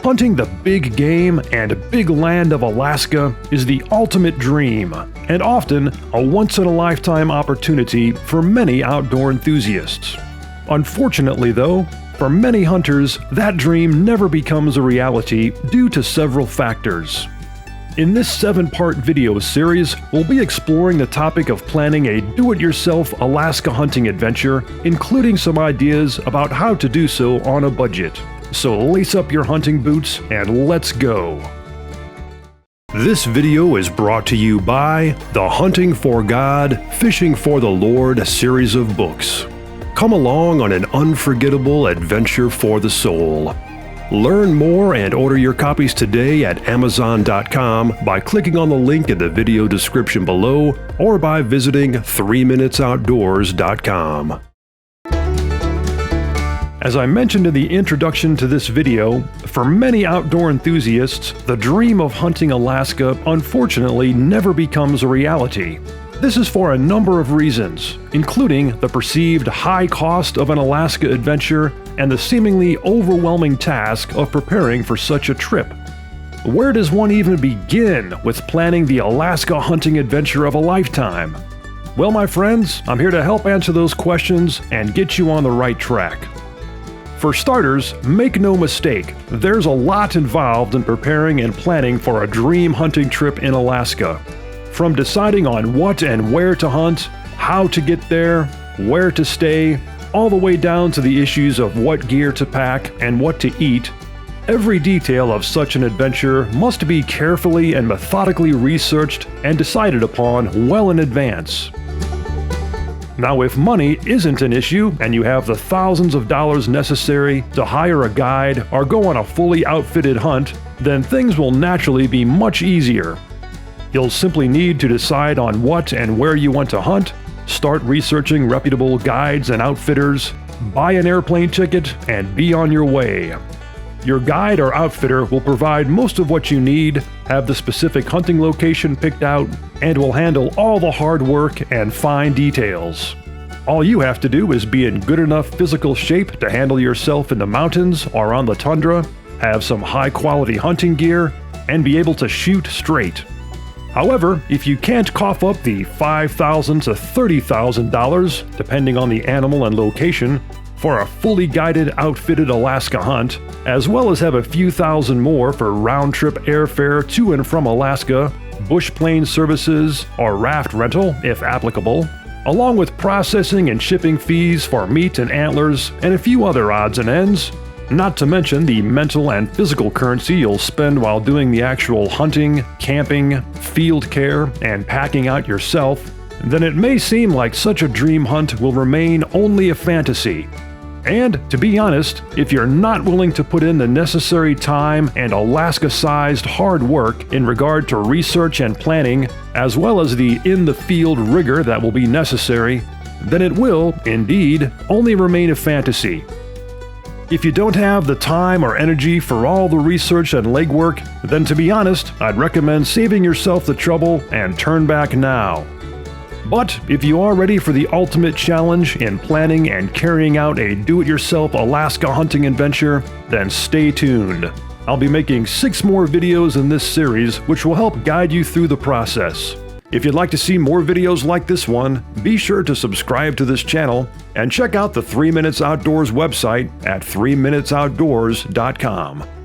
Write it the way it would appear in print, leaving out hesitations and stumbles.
Hunting the big game and big land of Alaska is the ultimate dream, and often a once-in-a-lifetime opportunity for many outdoor enthusiasts. Unfortunately, though, for many hunters, that dream never becomes a reality due to several factors. In this 7-part video series, we'll be exploring the topic of planning a do-it-yourself Alaska hunting adventure, including some ideas about how to do so on a budget. So lace up your hunting boots and let's go! This video is brought to you by the Hunting for God, Fishing for the Lord series of books. Come along on an unforgettable adventure for the soul. Learn more and order your copies today at Amazon.com by clicking on the link in the video description below or by visiting 3minutesoutdoors.com. As I mentioned in the introduction to this video, for many outdoor enthusiasts, the dream of hunting Alaska unfortunately never becomes a reality. This is for a number of reasons, including the perceived high cost of an Alaska adventure and the seemingly overwhelming task of preparing for such a trip. Where does one even begin with planning the Alaska hunting adventure of a lifetime? Well, my friends, I'm here to help answer those questions and get you on the right track. For starters, make no mistake, there's a lot involved in preparing and planning for a dream hunting trip in Alaska. From deciding on what and where to hunt, how to get there, where to stay, all the way down to the issues of what gear to pack and what to eat, every detail of such an adventure must be carefully and methodically researched and decided upon well in advance. Now, if money isn't an issue and you have the thousands of dollars necessary to hire a guide or go on a fully outfitted hunt, then things will naturally be much easier. You'll simply need to decide on what and where you want to hunt, start researching reputable guides and outfitters, buy an airplane ticket, and be on your way. Your guide or outfitter will provide most of what you need, have the specific hunting location picked out, and will handle all the hard work and fine details. All you have to do is be in good enough physical shape to handle yourself in the mountains or on the tundra, have some high-quality hunting gear, and be able to shoot straight. However, if you can't cough up the $5,000 to $30,000, depending on the animal and location, for a fully guided, outfitted Alaska hunt, as well as have a few thousand more for round-trip airfare to and from Alaska, bush plane services, or raft rental, if applicable, along with processing and shipping fees for meat and antlers, and a few other odds and ends, not to mention the mental and physical currency you'll spend while doing the actual hunting, camping, field care, and packing out yourself, then it may seem like such a dream hunt will remain only a fantasy. And, to be honest, if you're not willing to put in the necessary time and Alaska-sized hard work in regard to research and planning, as well as the in-the-field rigor that will be necessary, then it will, indeed, only remain a fantasy. If you don't have the time or energy for all the research and legwork, then to be honest, I'd recommend saving yourself the trouble and turn back now. But if you are ready for the ultimate challenge in planning and carrying out a do-it-yourself Alaska hunting adventure, then stay tuned. I'll be making 6 more videos in this series which will help guide you through the process. If you'd like to see more videos like this one, be sure to subscribe to this channel and check out the 3 Minutes Outdoors website at 3minutesoutdoors.com.